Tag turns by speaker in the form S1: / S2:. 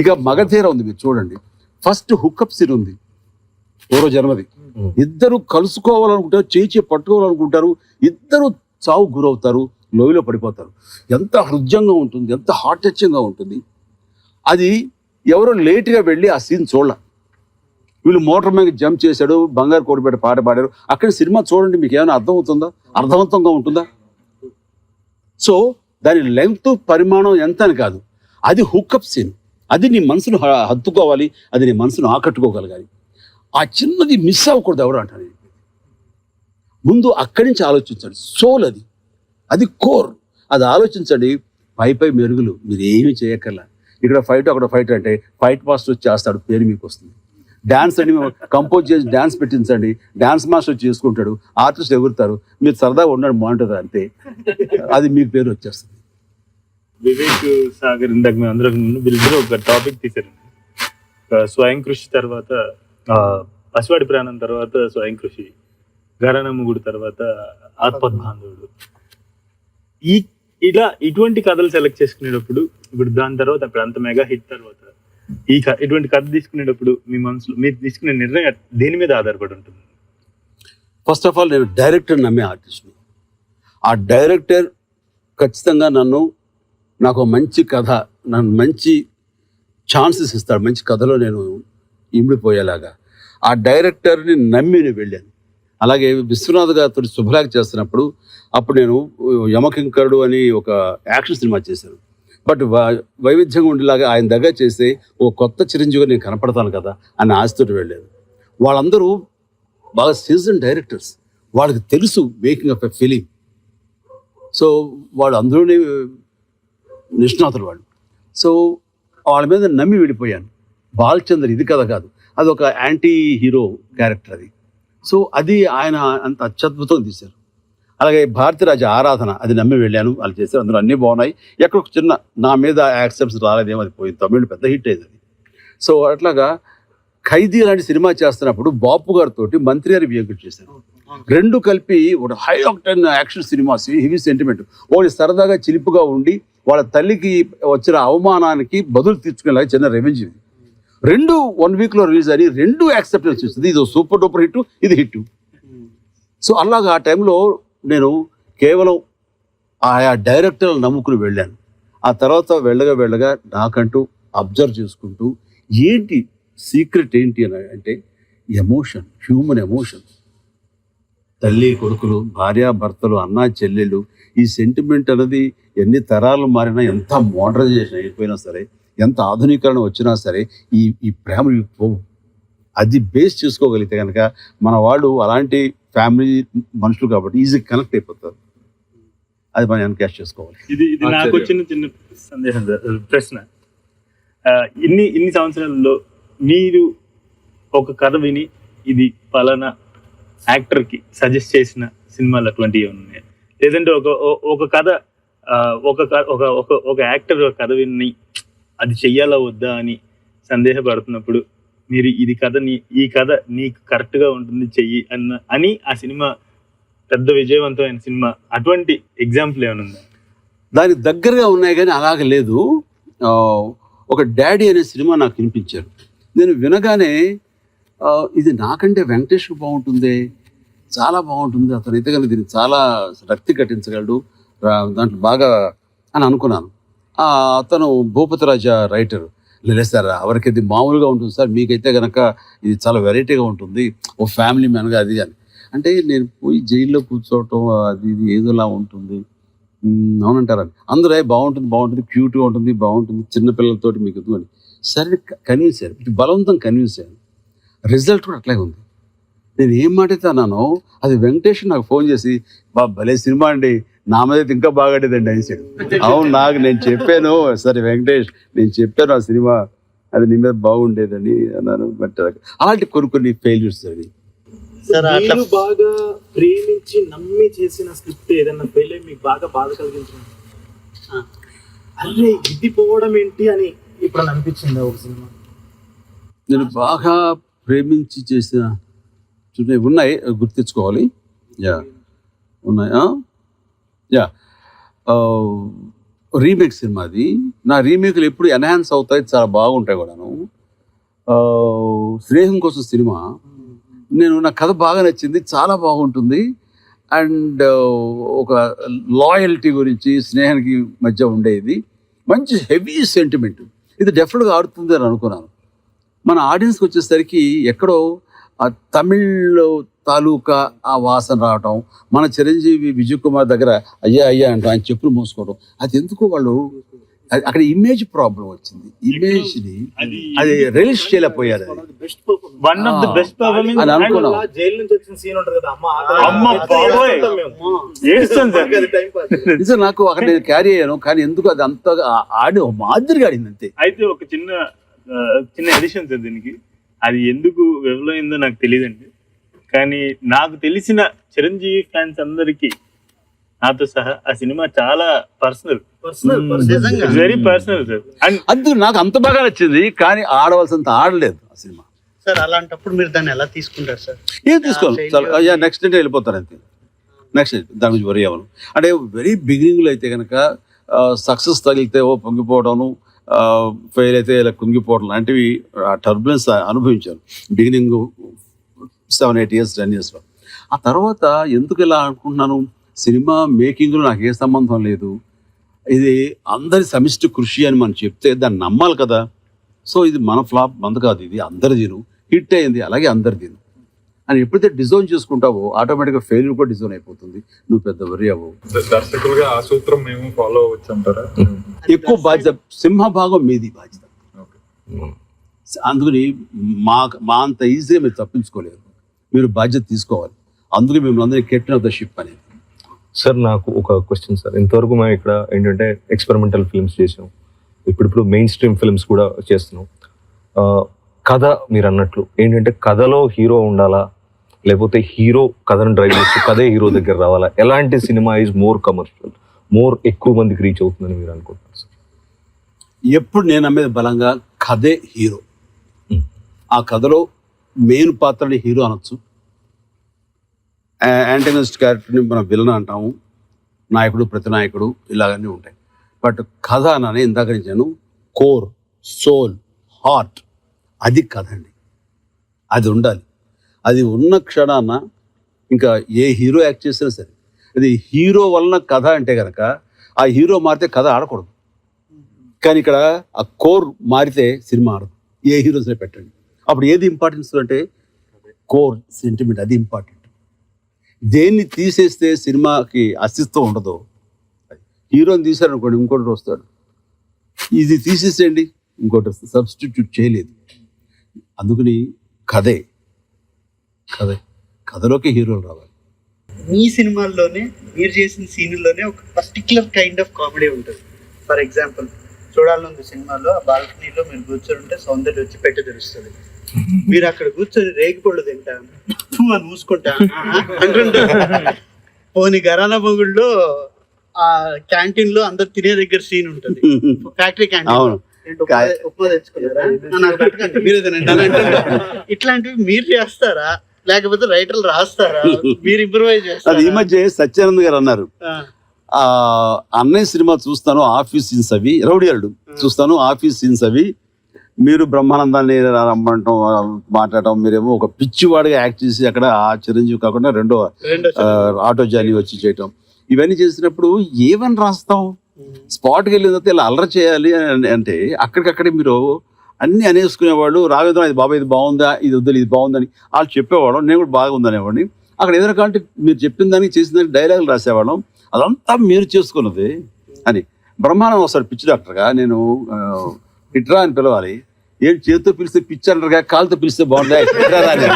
S1: ఇక మగధీర ఉంది, మీరు చూడండి, ఫస్ట్ హుక్అప్ సీన్ ఉంది పూర్వ జన్మది. ఇద్దరు కలుసుకోవాలనుకుంటారు, చేయి పట్టుకోవాలనుకుంటారు, ఇద్దరు చావు గురవుతారు, లోయలో పడిపోతారు. ఎంత హృదయంగా ఉంటుంది, ఎంత హార్ట్ టచింగ్గా ఉంటుంది. అది ఎవరో లేట్గా వెళ్ళి ఆ సీన్ చూడాల. వీళ్ళు మోటార్ మీద జంప్ చేశాడు, బంగారు కోడిపేట పాట పాడారు. అక్కడ సినిమా చూడండి, మీకు ఏమైనా అర్థమవుతుందా? అర్థవంతంగా ఉంటుందా? సో దాని లెంగ్త్ పరిమాణం ఎంత అని కాదు, అది హుక్అప్ సీన్. అది నీ మనసును హత్తుకోవాలి, అది నీ మనసును ఆకట్టుకోగలగాలి. ఆ చిన్నది మిస్ అవ్వకూడదు ఎవరు అంటారు. ముందు అక్కడి నుంచి ఆలోచించండి. సోల్ అది, అది కోర్. అది ఆలోచించండి. పై మెరుగులు మీరు ఏమీ చేయక్కర్లా. ఇక్కడ ఫైట్, అక్కడ ఫైట్ అంటే ఫైట్ మాస్టర్ వచ్చి చేస్తాడు, పేరు మీకు వస్తుంది. డ్యాన్స్ అని కంపోజ్ చేసి డ్యాన్స్ పెట్టించండి, డ్యాన్స్ మాస్టర్ వచ్చి చేసుకుంటాడు, ఆర్టిస్ట్ ఎగురుతారు, మీరు సరదాగా ఉన్నాడు బాగుంటుంది అంతే, అది మీకు పేరు వచ్చేస్తుంది.
S2: వివేక్ సాగర్ ఇందాక మేము అందరం వీళ్ళిద్దరూ ఒక టాపిక్ తీశారు. స్వయం కృషి తర్వాత పసివాడి ప్రాణం తర్వాత స్వయం కృషి, గరణముగుడు తర్వాత ఆత్మబాంధవుడు. ఇలా ఇటువంటి కథలు సెలెక్ట్ చేసుకునేటప్పుడు, ఇప్పుడు దాని తర్వాత అప్పుడు అంత మెగా హిట్ తర్వాత ఇటువంటి కథ తీసుకునేటప్పుడు మీ మనసులో మీరు తీసుకునే నిర్ణయం దేని మీద ఆధారపడి ఉంటుంది?
S1: ఫస్ట్ ఆఫ్ ఆల్, నేను డైరెక్టర్ నమ్మే ఆర్టిస్ట్ని. ఆ డైరెక్టర్ ఖచ్చితంగా నాకు మంచి కథ, నన్ను మంచి ఛాన్సెస్ ఇస్తాడు, మంచి కథలో నేను ఇమిడిపోయేలాగా. ఆ డైరెక్టర్ని నమ్మి నేను వెళ్ళాను. అలాగే విశ్వనాథ్ గారితో శుభలాగ చేస్తున్నప్పుడు, అప్పుడు నేను యమకింకరుడు అని ఒక యాక్షన్ సినిమా చేశాను. బట్ వైవిధ్యంగా ఉండేలాగా ఆయన దగ్గర చేస్తే ఓ కొత్త చిరంజీవిగా నేను కనపడతాను కదా అని ఆశతో వెళ్ళాను. వాళ్ళందరూ బాగా సీజన్ డైరెక్టర్స్, వాళ్ళకి తెలుసు making of a film. So వాళ్ళు అందరూనే నిష్ణాతులు వాళ్ళు. సో వాళ్ళ మీద నమ్మి వెళ్ళిపోయాను. బాలచంద్ర ఇది కథ కాదు, అది ఒక యాంటీ హీరో క్యారెక్టర్ అది. సో అది ఆయన అంత అత్యద్భుతం తీశారు. అలాగే భారతీరాజ ఆరాధన, అది నమ్మి వెళ్ళాను, వాళ్ళు చేశారు, అందులో అన్నీ బాగున్నాయి. ఎక్కడ ఒక చిన్న నా మీద యాక్సెప్ట్స్ రాలేదేమో, అది పోయింది, తమిళ్ పెద్ద హిట్ అయింది అది. సో అట్లాగా ఖైదీ లాంటి సినిమా చేస్తున్నప్పుడు బాపు గారితో మంత్రి గారి వ్యంకుడు చేశాను. రెండు కలిపి ఒక high octane action cinemas, heavy sentiment. ఒకటి సరదాగా చిలిపుగా ఉండి వాళ్ళ తల్లికి వచ్చిన అవమానానికి బదులు తీర్చుకునేలాగా చిన్న రెవెంజ్. రెండు 1 వీక్లో రిలీజ్ అని రెండు యాక్సెప్టెన్స్ ఇస్తుంది. ఇది సూపర్ డూపర్ హిట్, ఇది హిట్. సో అలాగా ఆ టైంలో నేను కేవలం ఆయా డైరెక్టర్లు నమ్ముకుని వెళ్ళాను. ఆ తర్వాత వెళ్ళగా నాకంటూ అబ్జర్వ్ చేసుకుంటూ ఏంటి సీక్రెట్ ఏంటి అని అంటే ఎమోషన్, హ్యూమన్ ఎమోషన్. తల్లి కొడుకులు, భార్యాభర్తలు, అన్నా చెల్లెళ్ళు, ఈ సెంటిమెంట్ అనేది ఎన్ని తరాలు మారినా, ఎంత మోడర్నైజేషన్ అయిపోయినా సరే, ఎంత ఆధునీకరణ వచ్చినా సరే, ఈ ప్రేమ అది బేస్ చేసుకోగలిగితే కనుక మన వాళ్ళు అలాంటి ఫ్యామిలీ మనుషులు కాబట్టి ఈజీ కనెక్ట్ అయిపోతారు. అది మనం ఎన్కాష్ చేసుకోవాలి.
S2: ఇది నాకు వచ్చిన చిన్న సందేహం, ప్రశ్న. ఇన్ని సంవత్సరాల్లో మీరు ఒక కథ విని ఇది పలానా యాక్టర్కి సజెస్ట్ చేసిన సినిమాలు అటువంటివి ఉన్నాయి? లేదంటే ఒక కథ ఒక యాక్టర్ కథ విని అది చెయ్యాలా వద్దా అని సందేహపడుతున్నప్పుడు మీరు ఈ కథ నీకు కరెక్ట్గా ఉంటుంది చెయ్యి అని ఆ సినిమా పెద్ద విజయవంతమైన సినిమా, అటువంటి ఎగ్జాంపుల్ ఏమైనా ఉందా?
S1: దానికి దగ్గరగా ఉన్నాయి కానీ అలాగ లేదు. ఒక డాడీ అనే సినిమా నాకు వినిపించారు. నేను వినగానే ఇది నాకంటే వెంకటేష్ బాగుంటుంది, చాలా బాగుంటుంది, అతనైతే కనుక దీన్ని చాలా రక్తి కట్టించగలడు దాంట్లో బాగా అని అనుకున్నాను. అతను భూపతిరాజ రైటర్. లేదు సార్, ఎవరికి ఇది మామూలుగా ఉంటుంది సార్, మీకైతే కనుక ఇది చాలా వెరైటీగా ఉంటుంది, ఓ ఫ్యామిలీ మ్యాన్గా అది అని అంటే, నేను పోయి జైల్లో కూర్చోవటం అది ఇది ఏదోలా ఉంటుంది అవునంటారని. అందరూ బాగుంటుంది, క్యూట్గా ఉంటుంది, బాగుంటుంది, చిన్నపిల్లలతోటి మీకు అని సరే కన్విన్స్ అయ్యారు. ఇటు బలవంతం కన్విన్స్ అయ్యాను. రిజల్ట్ కూడా అట్లాగే ఉంది. నేను ఏం మాటైతే అన్నానో అది వెంకటేష్ నాకు ఫోన్ చేసి, భలే సినిమా అండి, నా మీద ఇంకా బాగాడేదండి అనేసాడు. అవును, నేను చెప్పాను సరే వెంకటేష్, నేను చెప్పాను ఆ సినిమా అది నీ మీద బాగుండేదని అన్నాను. బట్ అలాంటి కొన్ని ఫెయిల్యూర్స్ అవి.
S3: మీరు బాగా ప్రేమించి నమ్మి చేసిన స్క్రిప్ట్ ఏదైనా ఫెయిల్ అయ్యి మీకు బాగా బాధ కలిగించిన, అరే ఇది పోవడం ఏంటి అని ఇప్పుడు అనిపించింది ఒక సినిమా?
S1: నేను బాగా ప్రేమించి చేసిన ఉన్నాయి, గుర్తించుకోవాలి. ఉన్నాయి. రీమేక్ సినిమా అది. నా రీమేక్లు ఎప్పుడు ఎన్హాన్స్ అవుతాయి, చాలా బాగుంటాయి కూడాను. స్నేహం కోసం సినిమా నా కథ బాగా నచ్చింది, చాలా బాగుంటుంది. అండ్ ఒక లాయల్టీ గురించి స్నేహానికి మధ్య ఉండేది, మంచి హెవీ సెంటిమెంట్. ఇది డెఫినెట్గా ఆడుతుంది అని అనుకున్నాను. మన ఆడియన్స్కి వచ్చేసరికి ఎక్కడో ఆ తమిళ్ తాలూకా ఆ వాసన రావటం, మన చిరంజీవి విజయ్ కుమార్ దగ్గర అయ్యా అయ్యా అంటాం, ఆయన చెప్పులు మోసుకోవడం, అది ఎందుకు వాళ్ళు అక్కడ ఇమేజ్ ప్రాబ్లం వచ్చింది. ఇమేజ్ ని అది రిలీజ్ చేయలేకపోయారు.
S3: Best performance,
S2: one of the best performance.
S1: అని అనుకున్నాం.
S3: జైలు నుంచి వచ్చిన సీన్ ఉంటది కదా,
S2: అమ్మ బాబోయ్, ఏడుస్తాను సార్.
S1: నిజం, నాకు అక్కడ నేను క్యారీ అయ్యాను, కానీ ఎందుకు అది అంతగా ఆడి మాదిరిగా ఆడింది అంతే.
S2: అయితే ఒక చిన్న ఎడిషన్ సార్ దీనికి. అది ఎందుకు విఫలమైందో నాకు తెలియదండి, కానీ నాకు తెలిసిన చిరంజీవి ఫ్యాన్స్ అందరికీ నాతో సహా ఆ సినిమా చాలా personal, very personal sir. And
S1: అది నాకు అంత బాగా నచ్చింది, కానీ ఆడవలసినంత ఆడలేదు ఆ సినిమా.
S4: సార్ అలాంటప్పుడు మీరు దాన్ని ఎలా తీసుకుంటారు సార్?
S1: ఏం తీసుకోవాలి, నెక్స్ట్ డే వెళ్ళిపోతారు అంతే. నెక్స్ట్ దాని గురించి వరి అవ్వను. అంటే వెరీ బిగినింగ్లో అయితే కనుక సక్సెస్ తగిలితే పొంగిపోవడం, ఫెయిల్ అయితే ఇలా కుంగిపోవడం లాంటివి ఆ టర్బులెన్స్ అనుభవించాను బిగినింగ్ 7-8 years 10 yearsలో. ఆ తర్వాత ఎందుకు ఇలా అనుకుంటున్నాను, సినిమా మేకింగ్లో నాకు ఏ సంబంధం లేదు, ఇది అందరి సమిష్టి కృషి అని మనం చెప్తే దాన్ని నమ్మాలి కదా. సో ఇది మన ఫ్లాప్ మంది కాదు, ఇది అందరిదిను, హిట్ అయింది, అలాగే అందరిదిను అని ఎప్పుడైతే డిజైన్ చేసుకుంటావో ఆటోమేటిక్గా ఫెయిల్యూర్ కూడా డిజైన్ అయిపోతుంది. నువ్వు పెద్ద వరి అవ్వవు.
S5: దర్శకులుగా ఆ సూత్రం మేము ఫాలో అవ్వచ్చు అంటారా?
S1: ఎక్కువ బాధ్యత సింహభాగం మీది బాధ్యత. అందుకని మా అంత ఈజీగా మీరు తప్పించుకోలేరు, మీరు బాధ్యత తీసుకోవాలి. అందుకే మేము అందరినీ కెప్టెన్ ఆఫ్ ద షిప్ అనేది.
S6: సార్ నాకు ఒక క్వశ్చన్ సార్. ఇంతవరకు మేము ఇక్కడ ఏంటంటే ఎక్స్పెరిమెంటల్ ఫిల్మ్స్ చేసాం, ఇప్పుడు మెయిన్ స్ట్రీమ్ ఫిల్మ్స్ కూడా చేస్తున్నాం. కథ మీరు అన్నట్లు ఏంటంటే కథలో హీరో ఉండాలా, లేకపోతే హీరో కథను డ్రైవ్ చేస్తూ కథే హీరో దగ్గర రావాలా? ఎలాంటి cinema is more commercial, more ఎక్కువ మందికి రీచ్ అవుతుందని మీరు అనుకుంటున్నారు సార్?
S1: ఎప్పుడు నేను నమ్మేది బలంగా కథే హీరో. ఆ కథలో మెయిన్ పాత్రని హీరో అనొచ్చు, యాంటగనిస్ట్ క్యారెక్టర్ని మనం విలన్ అంటాము, నాయకుడు ప్రతినాయకుడు ఇలాగన్నీ ఉంటాయి. బట్ కథ అని ఇందాక నేను కోర్, సోల్, హార్ట్, అది కథ అండి. అది ఉండాలి. అది ఉన్న క్షణాన ఇంకా ఏ హీరో యాక్ట్ చేసినా సరే, అది హీరో వలన కథ అంటే కనుక ఆ హీరో మారితే కథ ఆడకూడదు. కానీ ఇక్కడ ఆ కోర్ మారితే సినిమా ఆడదు. ఏ హీరోస్నే పెట్టండి, అప్పుడు ఏది ఇంపార్టెన్స్ అంటే కోర్ సెంటిమెంట్, అది ఇంపార్టెంట్. దేన్ని తీసేస్తే సినిమాకి అస్తిత్వం ఉండదో, హీరోని తీశారనుకోండి ఇంకోటి వస్తాడు, ఇది తీసేసేయండి ఇంకోటి వస్తుంది, సబ్స్టిట్యూట్ చేయలేదు. అందుకని కథే కథలోకి హీరోలు రావాలి.
S4: మీ సినిమాల్లోనే మీరు చేసిన సీన్లోనే ఒక పర్టికులర్ కైండ్ ఆఫ్ కామెడీ ఉంటుంది. ఫర్ ఎగ్జాంపుల్ చూడాలనుంది సినిమాలో ఆ బాల్కనీలో మీరు కూర్చొని ఉంటే సౌందర్యం వచ్చి పెట్ట తెలుస్తుంది, మీరు అక్కడ కూర్చొని రేగిపళ్ళు తింటా అని మూసుకుంటా అంటుంటారు. పోనీ గరానా మొగుళ్ళో ఆ క్యాంటీన్ లో అందరు తినే దగ్గర సీన్ ఉంటుంది, ఫ్యాక్టరీ క్యాంటీన్, ఉప్మా తెచ్చుకున్నారా నాకు పెట్టకండి మీరే తినండి అని అంటుంటారు. ఇట్లాంటివి మీరు చేస్తారా లేకపోతే రైటర్లు రాస్తారా, మీరు ఇంప్రూవైజ్ చేస్తారా?
S1: అది ఈ మధ్య సత్యానంద్ గారు అన్నారు, అన్నయ్య సినిమా చూస్తాను ఆఫీస్ సీన్స్ అవి, రౌడీయాడు చూస్తాను ఆఫీస్ సీన్స్ అవి, మీరు బ్రహ్మానందాన్ని రమ్మంటాం మాట్లాడటం, మీరేమో ఒక పిచ్చివాడిగా యాక్ట్ చేసి అక్కడ ఆ చిరంజీవి కాకుండా రెండో ఆటో జాలి వచ్చి చేయటం, ఇవన్నీ చేసినప్పుడు ఏమని రాస్తాం? స్పాట్కి వెళ్ళిన తర్వాత ఇలా అల్లరి చేయాలి అంటే అక్కడికక్కడే మీరు అన్నీ అనేసుకునేవాళ్ళు. రాఘవేంద్ర ఇది బాబా ఇది బాగుందా, ఇది వద్దు ఇది బాగుందని వాళ్ళు చెప్పేవాళ్ళం, నేను కూడా బాగుందనేవాడిని. అక్కడ ఏదైనా కాబట్టి మీరు చెప్పిన దానికి చేసిన దానికి డైలాగులు రాసేవాళ్ళం, అదంతా మీరు చేసుకున్నది అని. బ్రహ్మానందం వస్తాడు పిచ్చి డాక్టర్గా, నేను ఇట్రా అని పిలవాలి, ఏంటి చేతితో పిలిస్తే పిచ్చి అంటారుగా, కాలుతో పిలిస్తే బాగుందా ఇట్రా అని.